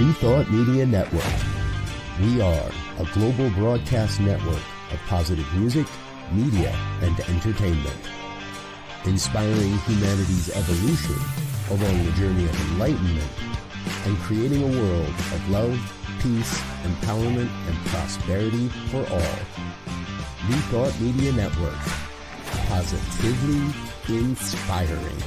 New Thought Media Network. We are a global broadcast network of positive music, media, and entertainment, inspiring humanity's evolution along the journey of enlightenment and creating a world of love, peace, empowerment, and prosperity for all. New Thought Media Network. Positively inspiring.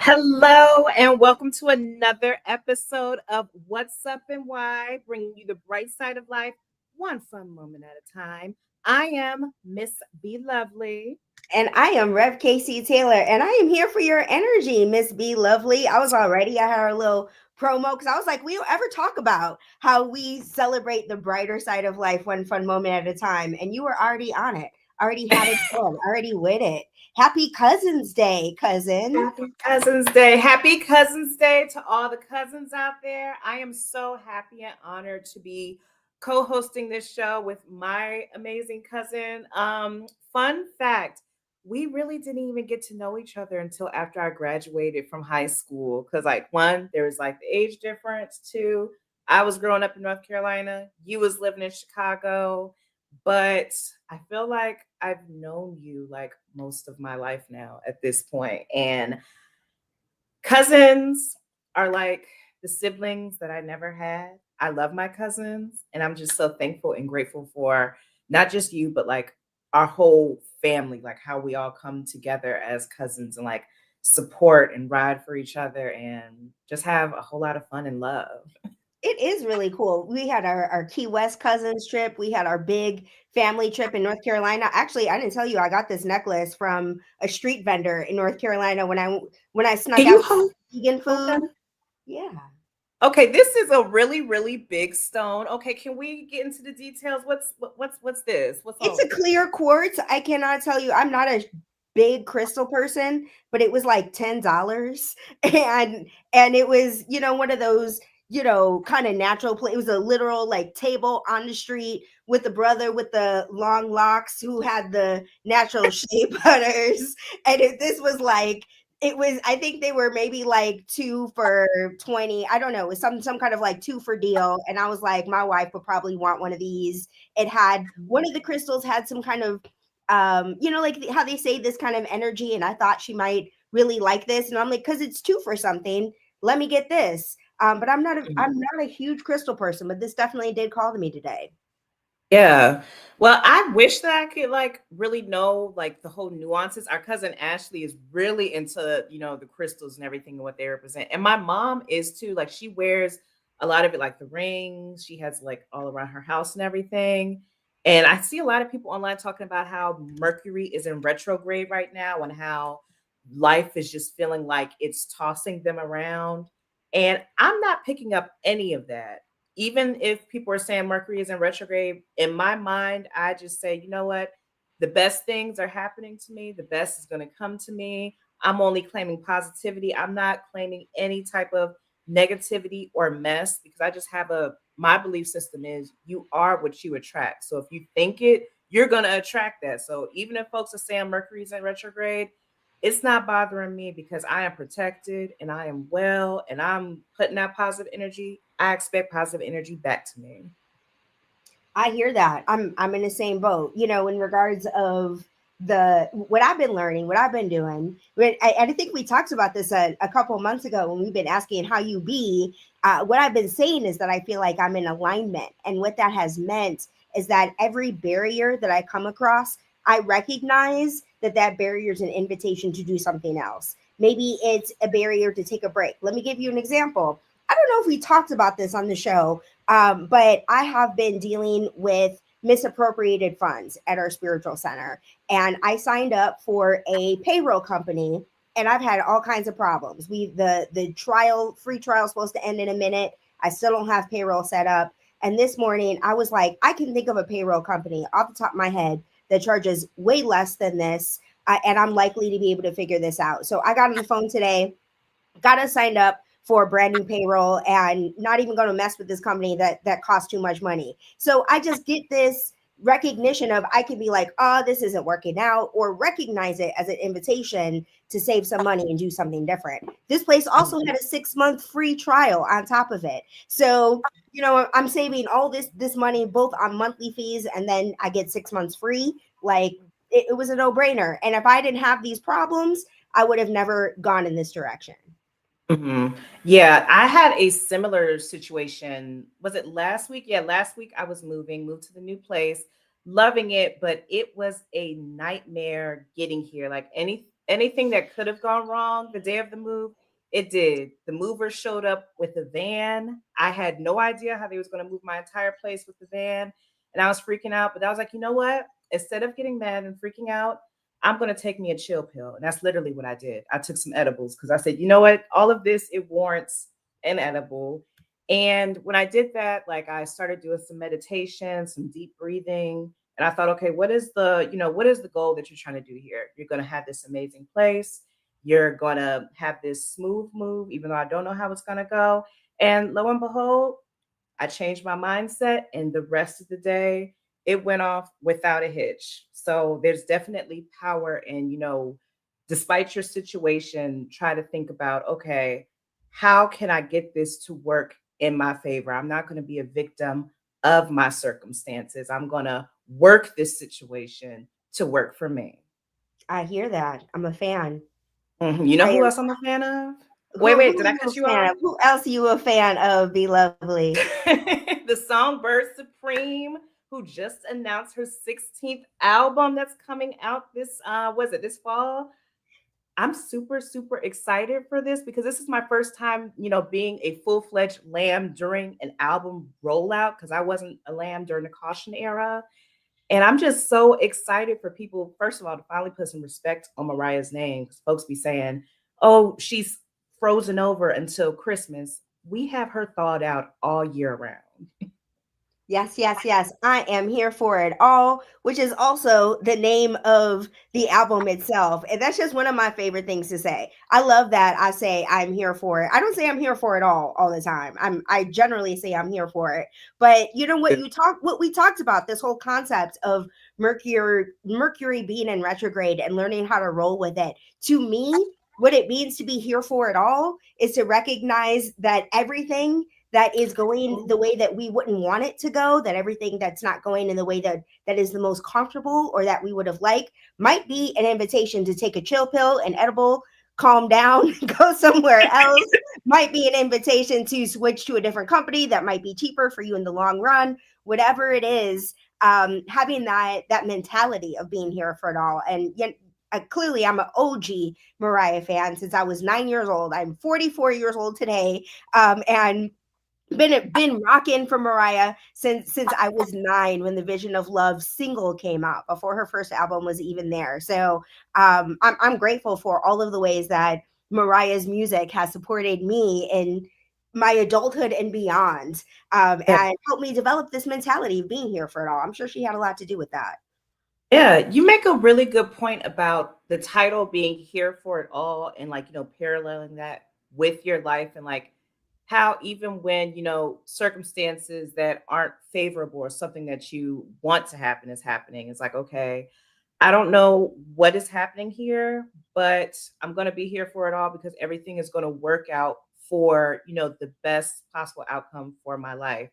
Hello and welcome to another episode of What's Up and Why, bringing you the bright side of life, one fun moment at a time. I am Miss B Lovely. And I am Rev Casey Taylor, and I am here for your energy, Miss B Lovely. I had our little promo because I was like, we don't ever talk about how we celebrate the brighter side of life one fun moment at a time. And you were already on it, already had it done, already with it. Happy Cousin's Day, cousin. Happy Cousin's Day. Happy Cousin's Day to all the cousins out there. I am so happy and honored to be co-hosting this show with my amazing cousin. Fun fact, we really didn't even get to know each other until after I graduated from high school. Because one, there was the age difference. Two, I was growing up in North Carolina. You was living in Chicago. But I feel like I've known you most of my life now at this point. And cousins are like the siblings that I never had. I love my cousins, and I'm just so thankful and grateful for not just you, but our whole family, how we all come together as cousins and support and ride for each other and just have a whole lot of fun and love. It is really cool. We had our Key West cousins trip. We had our big family trip in North Carolina. Actually, I didn't tell you, I got this necklace from a street vendor in North Carolina when I snuck out vegan food. Okay. Yeah. Okay, this is a really, really big stone. Okay, can we get into the details? What's this? It's a clear quartz. I cannot tell you. I'm not a big crystal person, but it was $10, and it was one of those kind of natural play. It was a literal table on the street with the brother with the long locks who had the natural shea butters. And this was I think they were maybe 2 for $20. I don't know. It was some kind of 2 for deal. And I was like, my wife would probably want one of these. It had, one of the crystals had some kind of, how they say this kind of energy. And I thought she might really like this. And I'm like, because it's 2 for something, let me get this. But I'm not a huge crystal person, but this definitely did call to me today. Yeah. Well, I wish that I could really know the whole nuances. Our cousin Ashley is really into, the crystals and everything and what they represent. And my mom is too. She wears a lot of it, the rings. She has all around her house and everything. And I see a lot of people online talking about how Mercury is in retrograde right now and how life is just feeling like it's tossing them around. And I'm not picking up any of that. Even if people are saying Mercury is in retrograde, in my mind, I just say, you know what? The best things are happening to me. The best is going to come to me. I'm only claiming positivity. I'm not claiming any type of negativity or mess because I just have my belief system is you are what you attract. So if you think it, you're going to attract that. So even if folks are saying Mercury is in retrograde, it's not bothering me because I am protected and I am well and I'm putting out positive energy. I expect positive energy back to me. I hear that. I'm in the same boat, in regards of what I've been learning, what I've been doing. I think we talked about this a couple of months ago when we've been asking how you be. What I've been saying is that I feel like I'm in alignment. And what that has meant is that every barrier that I come across, I recognize that barrier is an invitation to do something else. Maybe it's a barrier to take a break. Let me give you an example. I don't know if we talked about this on the show, but I have been dealing with misappropriated funds at our spiritual center. And I signed up for a payroll company and I've had all kinds of problems. The free trial is supposed to end in a minute. I still don't have payroll set up. And this morning I was like, I can think of a payroll company off the top of my head that charges way less than this. And I'm likely to be able to figure this out. So I got on the phone today, got us signed up for a brand new payroll and not even going to mess with this company that costs too much money. So I just get this recognition of, I can be like, oh, this isn't working out, or recognize it as an invitation to save some money and do something different. This place also had a 6-month free trial on top of it. So, I'm saving all this money both on monthly fees, and then I get 6 months free. Like, it was a no-brainer. And if I didn't have these problems, I would have never gone in this direction. Mm-hmm. Yeah, I had a similar situation. Was it last week? Yeah, last week I was moved to the new place, loving it, but it was a nightmare getting here. Like anything that could have gone wrong the day of the move, it did. The movers showed up with a van. I had no idea how they was going to move my entire place with the van, and I was freaking out. But I was like, you know what? Instead of getting mad and freaking out, I'm going to take me a chill pill. And that's literally what I did. I took some edibles because I said, you know what? All of this, it warrants an edible. And when I did that, like I started doing some meditation, some deep breathing. And I thought, okay, what is the goal that you're trying to do here? You're going to have this amazing place. You're going to have this smooth move, even though I don't know how it's going to go. And lo and behold, I changed my mindset, and the rest of the day, it went off without a hitch. So there's definitely power in, despite your situation, try to think about, okay, how can I get this to work in my favor? I'm not going to be a victim of my circumstances. I'm going to work this situation to work for me. I hear that. I'm a fan. You know I who am. else I'm a fan of? Who, Wait, who did are I you cut you a fan off? of? Who else are you a fan of, Be Lovely? The Songbird Supreme, who just announced her 16th album that's coming out this fall. I'm super, super excited for this because this is my first time, being a full-fledged lamb during an album rollout because I wasn't a lamb during the Caution era. And I'm just so excited for people, first of all, to finally put some respect on Mariah's name because folks be saying, oh, she's frozen over until Christmas. We have her thawed out all year round. Yes, yes, yes. I am here for it all, which is also the name of the album itself. And that's just one of my favorite things to say. I love that I say I'm here for it. I don't say I'm here for it all the time. I generally say I'm here for it. But you know what we talked about, this whole concept of Mercury being in retrograde and learning how to roll with it. To me, what it means to be here for it all is to recognize that everything that is going the way that we wouldn't want it to go, that everything that's not going in the way that is the most comfortable or that we would have liked might be an invitation to take a chill pill, an edible, calm down, go somewhere else, might be an invitation to switch to a different company that might be cheaper for you in the long run, whatever it is. Having that mentality of being here for it all. And yet, clearly I'm an OG Mariah fan since I was 9 years old. I'm 44 years old today. And been rocking for Mariah since I was 9 when the Vision of Love single came out, before her first album was even there. So I'm grateful for all of the ways that Mariah's music has supported me in my adulthood and beyond, and helped me develop this mentality of being here for it all. I'm sure she had a lot to do with that. Yeah, you make a really good point about the title being here for it all and paralleling that with your life and how even when, circumstances that aren't favorable or something that you want to happen is happening, it's like, okay, I don't know what is happening here, but I'm going to be here for it all because everything is going to work out for, the best possible outcome for my life.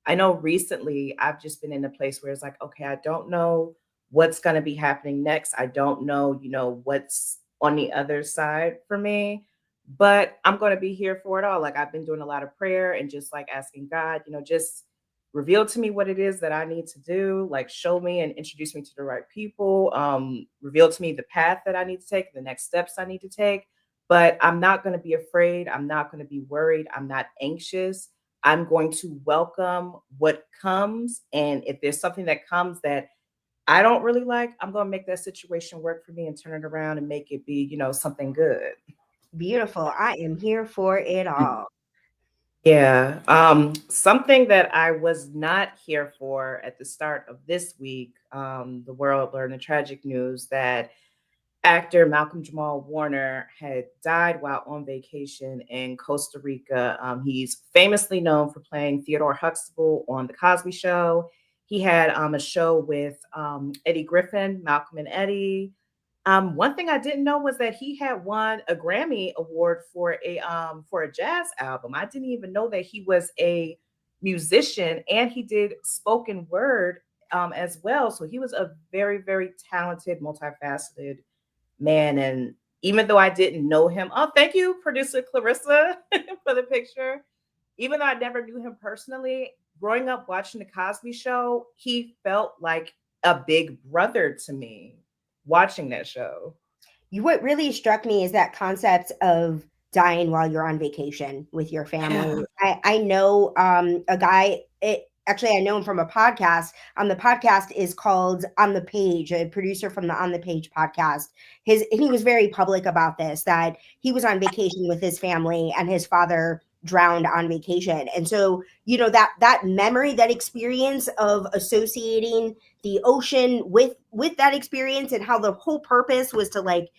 I know recently I've just been in a place where it's like, okay, I don't know what's going to be happening next. I don't know, what's on the other side for me, but I'm going to be here for it all. Like I've been doing a lot of prayer and just asking God, just reveal to me what it is that I need to do, show me and introduce me to the right people, reveal to me the path that I need to take, the next steps I need to take. But I'm not going to be afraid. I'm not going to be worried. I'm not anxious. I'm going to welcome what comes. And if there's something that comes that I don't really like, I'm going to make that situation work for me and turn it around and make it be, something good. Beautiful. I am here for it all. Yeah. Something that I was not here for at the start of this week, the world learned the tragic news that actor Malcolm Jamal Warner had died while on vacation in Costa Rica. He's famously known for playing Theodore Huxtable on The Cosby Show. He had a show with Eddie Griffin, Malcolm and Eddie. One thing I didn't know was that he had won a Grammy award for a jazz album. I didn't even know that he was a musician and he did spoken word as well. So he was a very, very talented, multifaceted man. And even though I didn't know him, oh, thank you, producer Clarissa, for the picture. Even though I never knew him personally, growing up watching the Cosby Show, he felt like a big brother to me watching that show. What really struck me is that concept of dying while you're on vacation with your family. Yeah. I know a guy, actually, I know him from a podcast. The podcast is called On the Page, a producer from the On the Page podcast. He was very public about this, that he was on vacation with his family and his father drowned on vacation. And so, that memory, that experience of associating the ocean with that experience, and how the whole purpose was to, like,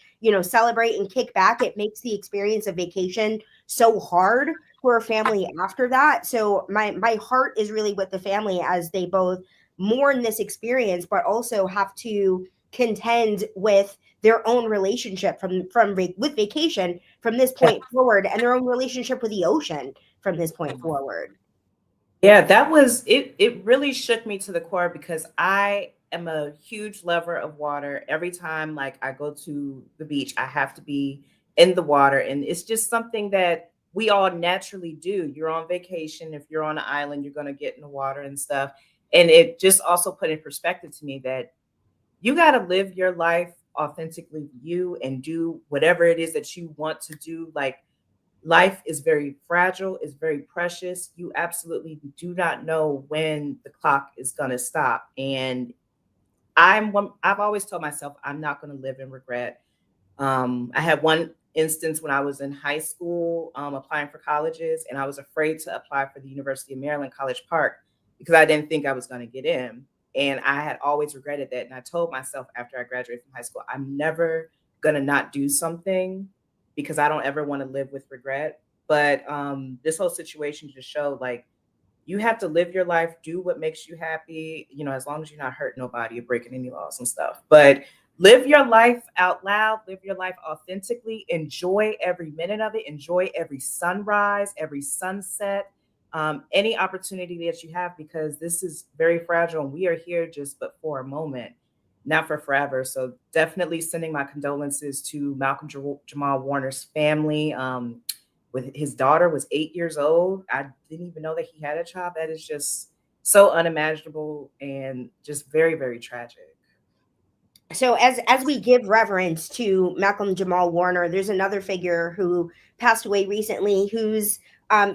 celebrate and kick back, it makes the experience of vacation so hard for a family after that. So my heart is really with the family as they both mourn this experience, but also have to contend with their own relationship with vacation from this point forward, and their own relationship with the ocean from this point forward. Yeah, that was it. It really shook me to the core because I am a huge lover of water. Every time like I go to the beach, I have to be in the water. And it's just something that we all naturally do. You're on vacation. If you're on an island, you're gonna get in the water and stuff. And it just also put in perspective to me that you got to live your life authentically you and do whatever it is that you want to do. Like life is very fragile, is very precious. You absolutely do not know when the clock is going to stop. And I've always told myself I'm not going to live in regret. I had one instance when I was in high school applying for colleges, and I was afraid to apply for the University of Maryland, College Park, because I didn't think I was going to get in. And I had always regretted that. And I told myself after I graduated from high school, I'm never going to not do something because I don't ever want to live with regret. But this whole situation just showed like you have to live your life, do what makes you happy, as long as you're not hurting nobody or breaking any laws and stuff. But live your life out loud, live your life authentically, enjoy every minute of it, enjoy every sunrise, every sunset, any opportunity that you have, because this is very fragile and we are here just but for a moment, not for forever. So definitely sending my condolences to Malcolm Jamal Warner's family. With his daughter was 8 years old. I didn't even know that he had a child. That is just so unimaginable and just very, very tragic. So as we give reverence to Malcolm Jamal Warner, there's another figure who passed away recently, whose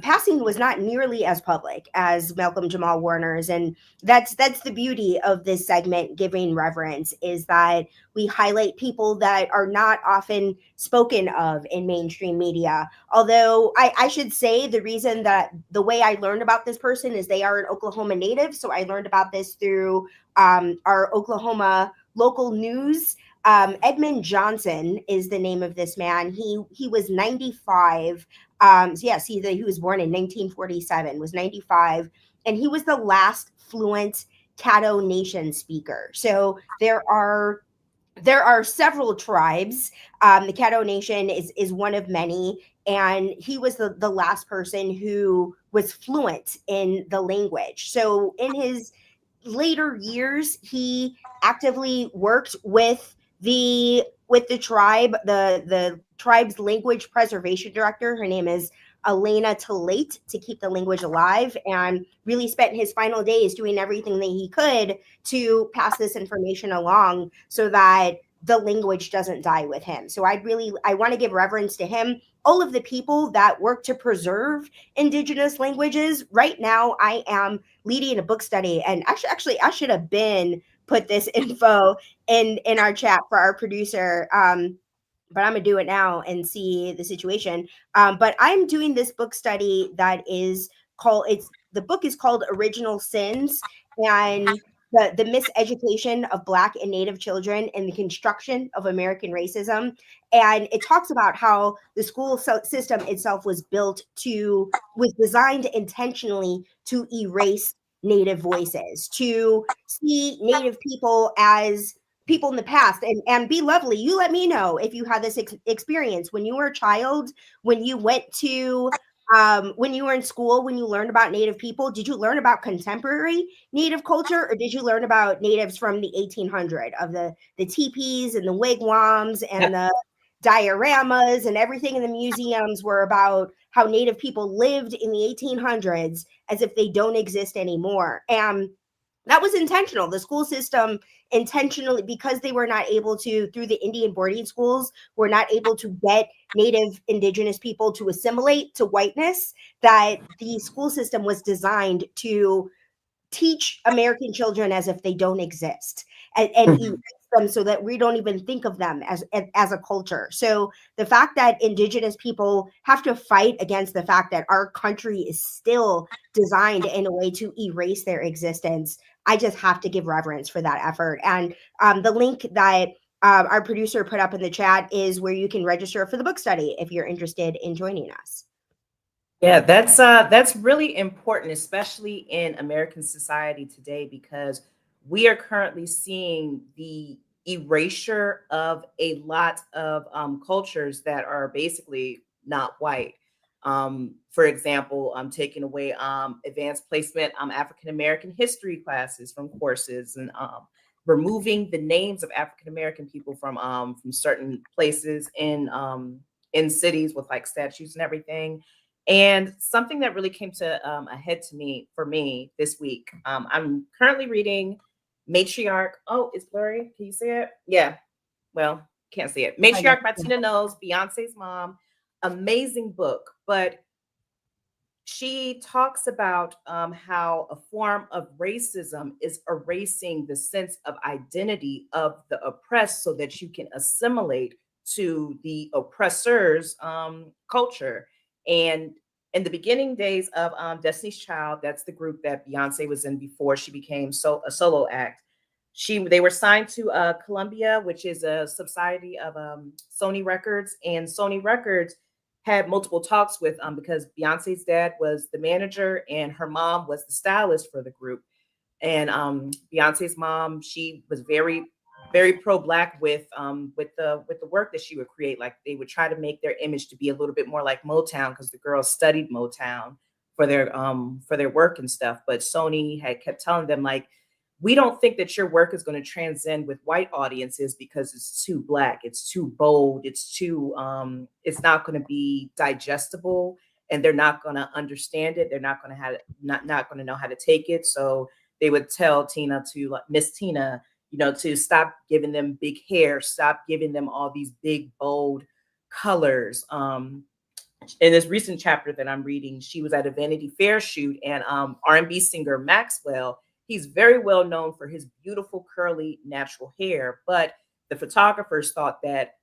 passing was not nearly as public as Malcolm Jamal Warner's, and that's the beauty of this segment, giving reverence, is that we highlight people that are not often spoken of in mainstream media. Although I should say the reason that the way I learned about this person is they are an Oklahoma native, so I learned about this through our Oklahoma local news. Edmond Johnson is the name of this man. He was 95. So yes, he was born in 1947, was 95, and he was the last fluent Caddo Nation speaker. So there are several tribes. The Caddo Nation is one of many, and he was the last person who was fluent in the language. So in his later years, he actively worked with the tribe, the tribe's language preservation director. Her name is Elena Talate, to keep the language alive, and really spent his final days doing everything that he could to pass this information along so that the language doesn't die with him. So I want to give reverence to him. All of the people that work to preserve indigenous languages. Right now, I am leading a book study, and I should have been put this info in our chat for our producer. But I'm gonna do it now and see the situation. But I'm doing this book study that is the book is called Original Sins, and the miseducation of Black and Native children and the construction of American racism. And it talks about how the school system itself was designed intentionally to erase Native voices, to see Native people as people in the past, and be lovely. You let me know if you had this experience when you were a child, when you went to when you were in school, when you learned about Native people. Did you learn about contemporary Native culture, or did you learn about natives from the 1800 of the teepees and the wigwams and the dioramas, and everything in the museums were about how Native people lived in the 1800s as if they don't exist anymore? And that was intentional. The school system intentionally, because they were not able to, through the Indian boarding schools, were not able to get Native indigenous people to assimilate to whiteness, that the school system was designed to teach American children as if they don't exist, and erase them so that we don't even think of them as a culture. So the fact that indigenous people have to fight against the fact that our country is still designed in a way to erase their existence, I just have to give reverence for that effort. And the link that our producer put up in the chat is where you can register for the book study if you're interested in joining us. Yeah, that's really important, especially in American society today, because we are currently seeing the erasure of a lot of cultures that are basically not white. For example, taking away advanced placement African American history classes from courses, and removing the names of African American people from certain places in cities with like statues and everything. And something that really came to a head to me for me this week. I'm currently reading Matriarch. Oh, it's blurry. Can you see it? Yeah. Well, can't see it. Matriarch by Tina Knowles, Beyonce's mom. Amazing book, but she talks about how a form of racism is erasing the sense of identity of the oppressed so that you can assimilate to the oppressor's culture. And in the beginning days of Destiny's Child, that's the group that Beyonce was in before she became a solo act. They were signed to Columbia, which is a subsidiary of Sony Records, and Sony Records had multiple talks with because Beyonce's dad was the manager and her mom was the stylist for the group. And Beyonce's mom, she was very pro-black with the work that she would create. Like they would try to make their image to be a little bit more like Motown, because the girls studied Motown for their work and stuff. But Sony had kept telling them, like, we don't think that your work is going to transcend with white audiences because it's too black, it's too bold, it's not going to be digestible, and they're not going to understand it. They're not going to have not going to know how to take it. So they would tell Tina to, like, Miss Tina, to stop giving them big hair, stop giving them all these big bold colors. In this recent chapter that I'm reading, she was at a Vanity Fair shoot, and R&B singer Maxwell, he's very well known for his beautiful curly natural hair, but the photographers thought that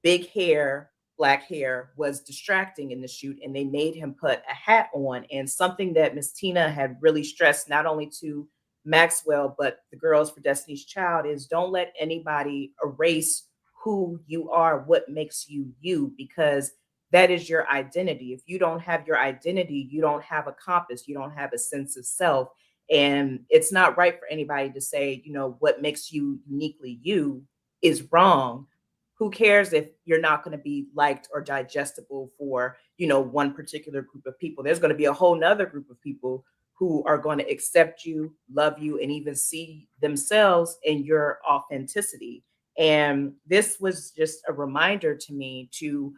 big hair, black hair was distracting in the shoot, and they made him put a hat on. And something that Miss Tina had really stressed, not only to Maxwell, but the girls for Destiny's Child, is don't let anybody erase who you are, what makes you you, because that is your identity. If you don't have your identity, you don't have a compass, you don't have a sense of self. And it's not right for anybody to say, what makes you uniquely you is wrong. Who cares if you're not going to be liked or digestible for, one particular group of people? There's going to be a whole nother group of people who are going to accept you, love you, and even see themselves in your authenticity. And this was just a reminder to me to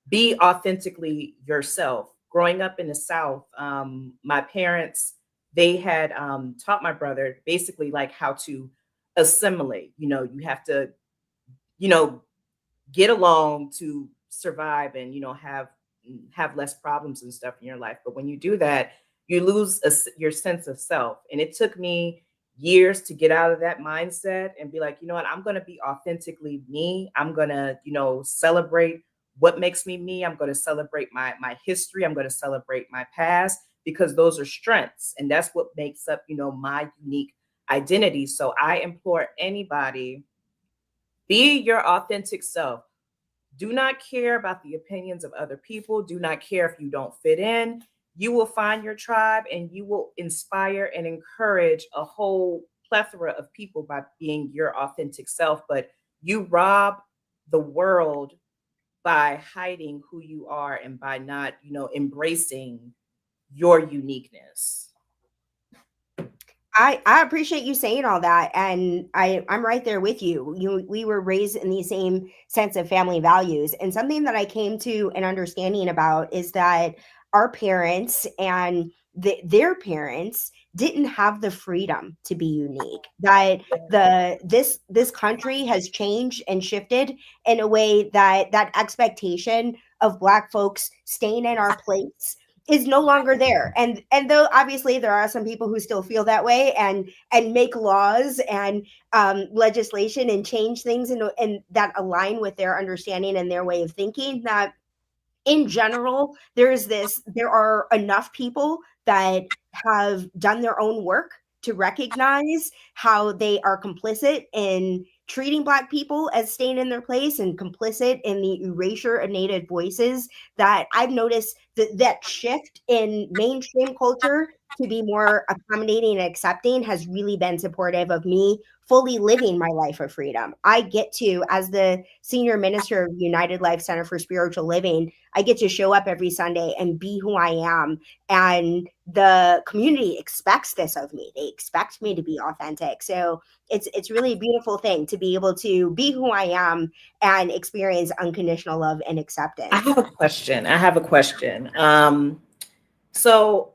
be authentically yourself. Growing up in the South, my parents, they had taught my brother basically like how to assimilate. You have to, get along to survive and, have less problems and stuff in your life. But when you do that, you lose your sense of self. And it took me years to get out of that mindset and be like, I'm going to be authentically me. I'm going to, celebrate what makes me me. I'm going to celebrate my history. I'm going to celebrate my past, because those are strengths. And that's what makes up, my unique identity. So I implore anybody, be your authentic self. Do not care about the opinions of other people. Do not care if you don't fit in. you will find your tribe and you will inspire and encourage a whole plethora of people by being your authentic self. But you rob the world by hiding who you are and by not, embracing your uniqueness. I appreciate you saying all that, and I'm right there with you. We were raised in the same sense of family values, and something that I came to an understanding about is that our parents and their parents didn't have the freedom to be unique. That this country has changed and shifted in a way that expectation of Black folks staying in our place is no longer there. And though obviously there are some people who still feel that way and make laws and legislation and change things and that align with their understanding and their way of thinking, that in general there are enough people that have done their own work to recognize how they are complicit in treating Black people as staying in their place and complicit in the erasure of Native voices, that I've noticed that shift in mainstream culture to be more accommodating and accepting has really been supportive of me fully living my life of freedom. I get to, as the senior minister of United Life Center for Spiritual Living, I get to show up every Sunday and be who I am. And the community expects this of me. They expect me to be authentic. So it's really a beautiful thing to be able to be who I am and experience unconditional love and acceptance. I have a question. So,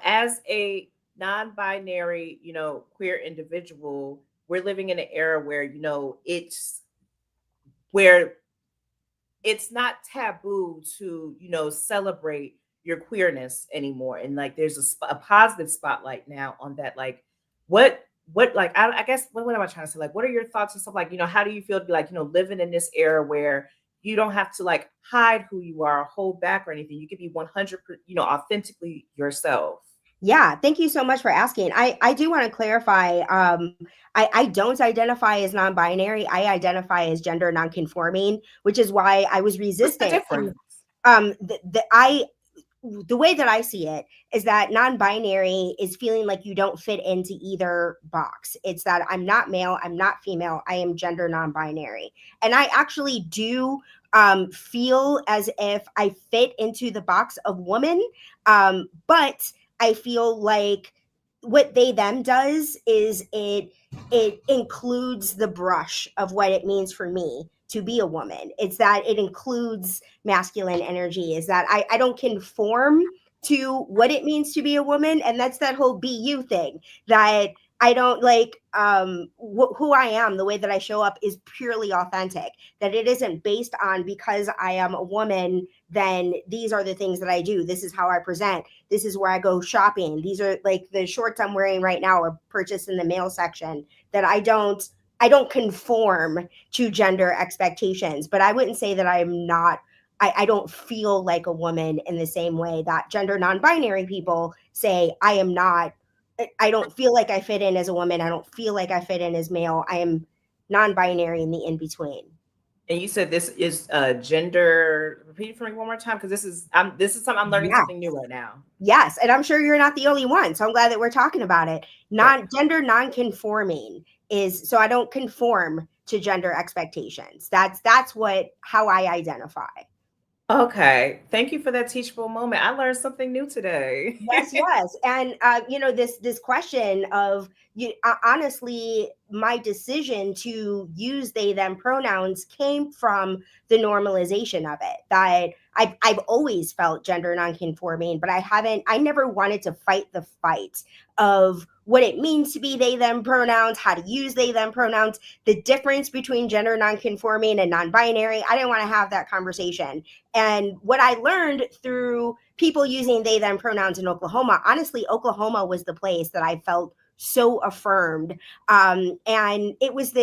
as a non-binary, queer individual, we're living in an era where, where it's not taboo to, celebrate your queerness anymore. And like, there's a positive spotlight now on that. Like, like, I guess, what am I trying to say? Like, what are your thoughts and stuff? Like, how do you feel to be like, living in this era where you don't have to like hide who you are or hold back or anything. You can be 100%, authentically yourself. Yeah, thank you so much for asking. I do want to clarify. I don't identify as non-binary. I identify as gender non-conforming, which is why I was resistant. The way that I see it is that non-binary is feeling like you don't fit into either box. It's that I'm not male, I'm not female, I am gender non-binary. And I actually do feel as if I fit into the box of woman, but I feel like what they them does is it includes the brush of what it means for me to be a woman. It's that it includes masculine energy, is that I don't conform to what it means to be a woman. And that's that whole be you thing, that I don't like who I am. The way that I show up is purely authentic, that it isn't based on because I am a woman, then these are the things that I do. This is how I present. This is where I go shopping. These are like the shorts I'm wearing right now are purchased in the male section, that I don't conform to gender expectations. But I wouldn't say that I'm not, I don't feel like a woman in the same way that gender non-binary people say I am not. I don't feel like I fit in as a woman. I don't feel like I fit in as male. I am non-binary in the in-between. And you said this is gender. Repeat it for me one more time, because this is something I'm learning something new right now. Yes, and I'm sure you're not the only one. So I'm glad that we're talking about it. Gender non-conforming is, so I don't conform to gender expectations. That's how I identify. Okay, thank you for that teachable moment. I learned something new today. Yes, and this question of honestly, my decision to use they them pronouns came from the normalization of it. That I've always felt gender nonconforming, but I never wanted to fight the fight of what it means to be they them pronouns, how to use they them pronouns, the difference between gender nonconforming and non-binary. I didn't want to have that conversation. And what I learned through people using they them pronouns in Oklahoma, honestly, Oklahoma was the place that I felt so affirmed. And it was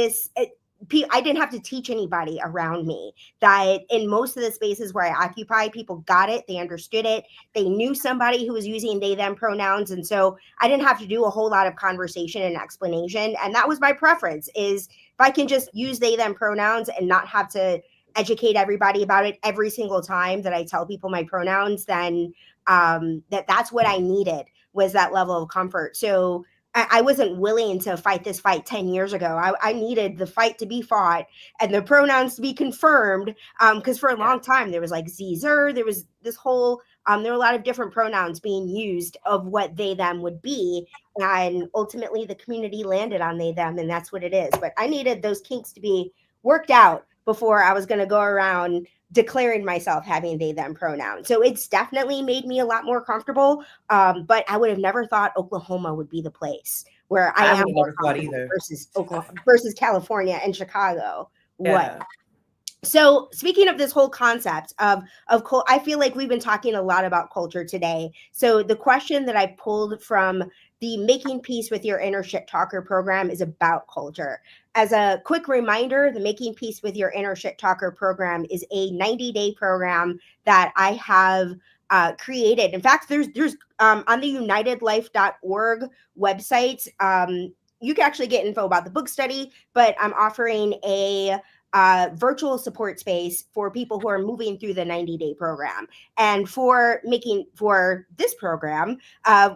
I didn't have to teach anybody around me, that in most of the spaces where I occupy, people got it, they understood it, they knew somebody who was using they them pronouns. And so I didn't have to do a whole lot of conversation and explanation. And that was my preference, is if I can just use they them pronouns and not have to educate everybody about it every single time that I tell people my pronouns, then that's what I needed, was that level of comfort. So I wasn't willing to fight this fight 10 years ago. I needed the fight to be fought and the pronouns to be confirmed. Because for a long time, there was like Zer, there was this whole, there were a lot of different pronouns being used of what they, them would be. And ultimately, the community landed on they, them, and that's what it is. But I needed those kinks to be worked out before I was going to go around declaring myself having they, them pronouns. So it's definitely made me a lot more comfortable. But I would have never thought Oklahoma would be the place where I am more comfortable versus Oklahoma versus California and Chicago. Yeah. What? So speaking of this whole concept of I feel like we've been talking a lot about culture today. So the question that I pulled from the Making Peace with Your Inner Shit Talker program is about culture. As a quick reminder, the Making Peace with Your Inner Shit Talker program is a 90-day program that I have created. In fact, there's on the unitedlife.org website, you can actually get info about the book study, but I'm offering a virtual support space for people who are moving through the 90-day program. And for this program,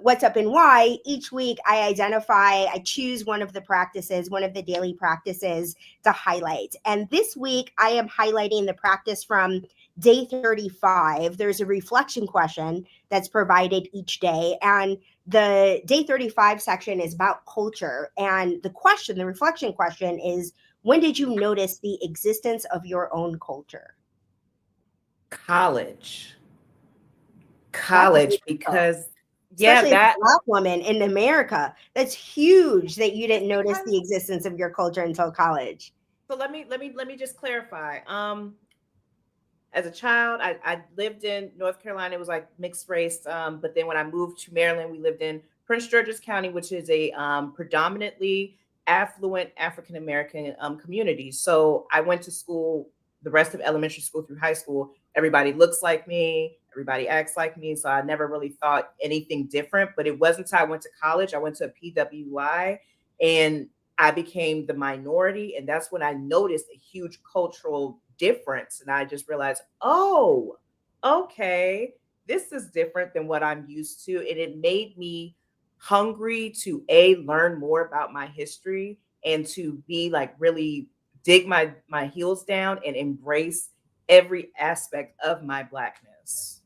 What's Up and Why, each week I choose one of the practices, one of the daily practices to highlight. And this week I am highlighting the practice from day 35. There's a reflection question that's provided each day. And the day 35 section is about culture. And the reflection question is, when did you notice the existence of your own culture? College, because especially as a Black woman in America, that's huge that you didn't notice the existence of your culture until college. So let me just clarify. As a child, I lived in North Carolina. It was like mixed race. But then when I moved to Maryland, we lived in Prince George's County, which is a predominantly affluent African American community. So I went to school, the rest of elementary school through high school. Everybody looks like me. Everybody acts like me. So I never really thought anything different. But it wasn't until I went to college. I went to a PWI and I became the minority. And that's when I noticed a huge cultural difference. And I just realized, oh, okay, this is different than what I'm used to. And it made me hungry to learn more about my history and to be like really dig my heels down and embrace every aspect of my Blackness.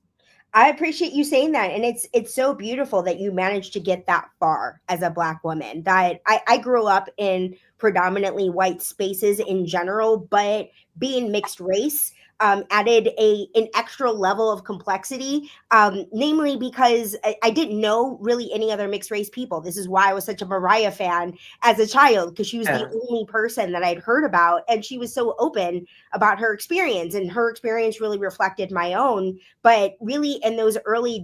I appreciate you saying that. And it's so beautiful that you managed to get that far as a Black woman. That I grew up in predominantly white spaces in general, but being mixed race added an extra level of complexity, namely because I didn't know really any other mixed race people. This is why I was such a Mariah fan as a child, because she was the only person that I'd heard about. And she was so open about her experience, and her experience really reflected my own. But really in those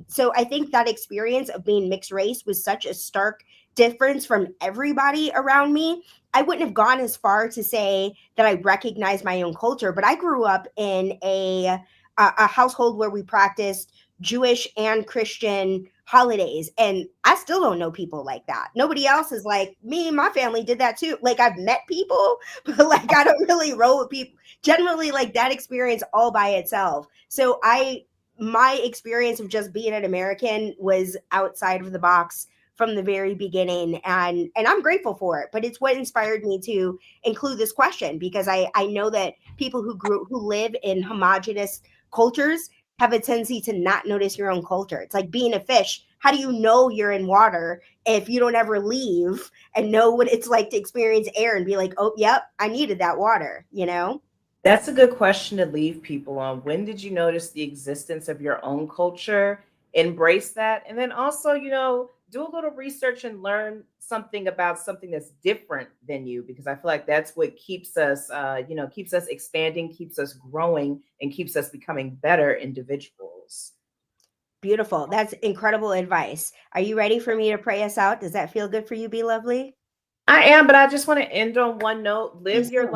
so I think that experience of being mixed race was such a stark difference from everybody around me. I wouldn't have gone as far to say that I recognize my own culture, but I grew up in a household where we practiced Jewish and Christian holidays, and I still don't know people like that. Nobody else is like me and my family did that too. Like, I've met people, but like I don't really roll with people. Generally, like that experience all by itself. So my experience of just being an American was outside of the box from the very beginning, and I'm grateful for it. But it's what inspired me to include this question, because I know that people who live in homogenous cultures have a tendency to not notice your own culture. It's like being a fish. How do you know you're in water if you don't ever leave and know what it's like to experience air and be like, oh, yep, I needed that water, you know? That's a good question to leave people on. When did you notice the existence of your own culture? Embrace that. And then also, do a little research and learn something about something that's different than you, because I feel like that's what keeps us, keeps us expanding, keeps us growing, and keeps us becoming better individuals. Beautiful. That's incredible advice. Are you ready for me to pray us out? Does that feel good for you, Be Lovely? I am, but I just want to end on one note. Live your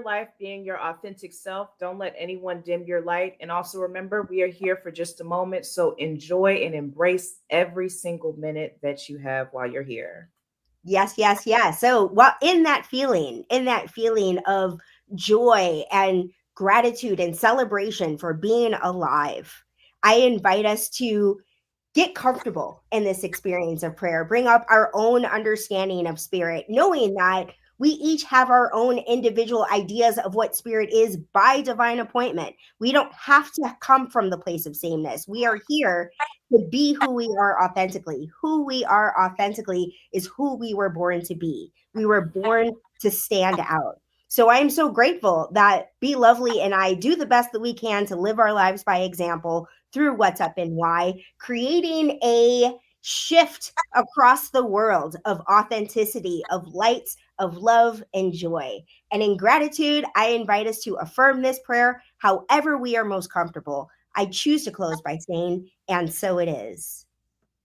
life being your authentic self. Don't let anyone dim your light. And also remember, we are here for just a moment. So enjoy and embrace every single minute that you have while you're here. Yes, yes, yes. So in that feeling of joy and gratitude and celebration for being alive, I invite us to get comfortable in this experience of prayer, bring up our own understanding of spirit, knowing that we each have our own individual ideas of what spirit is by divine appointment. We don't have to come from the place of sameness. We are here to be who we are authentically. Who we are authentically is who we were born to be. We were born to stand out. So I am so grateful that Be Lovely and I do the best that we can to live our lives by example through What's Up and Why, creating a shift across the world of authenticity, of light, of love and joy. And in gratitude, I invite us to affirm this prayer however we are most comfortable. I choose to close by saying, and so it is.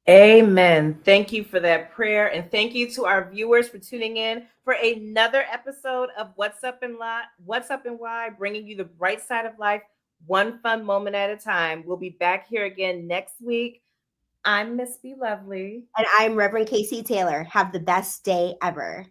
Amen. Thank you for that prayer. And thank you to our viewers for tuning in for another episode of What's Up and Why, bringing you the bright side of life, one fun moment at a time. We'll be back here again next week. I'm Miss Be Lovely. And I'm Reverend Casey Taylor. Have the best day ever.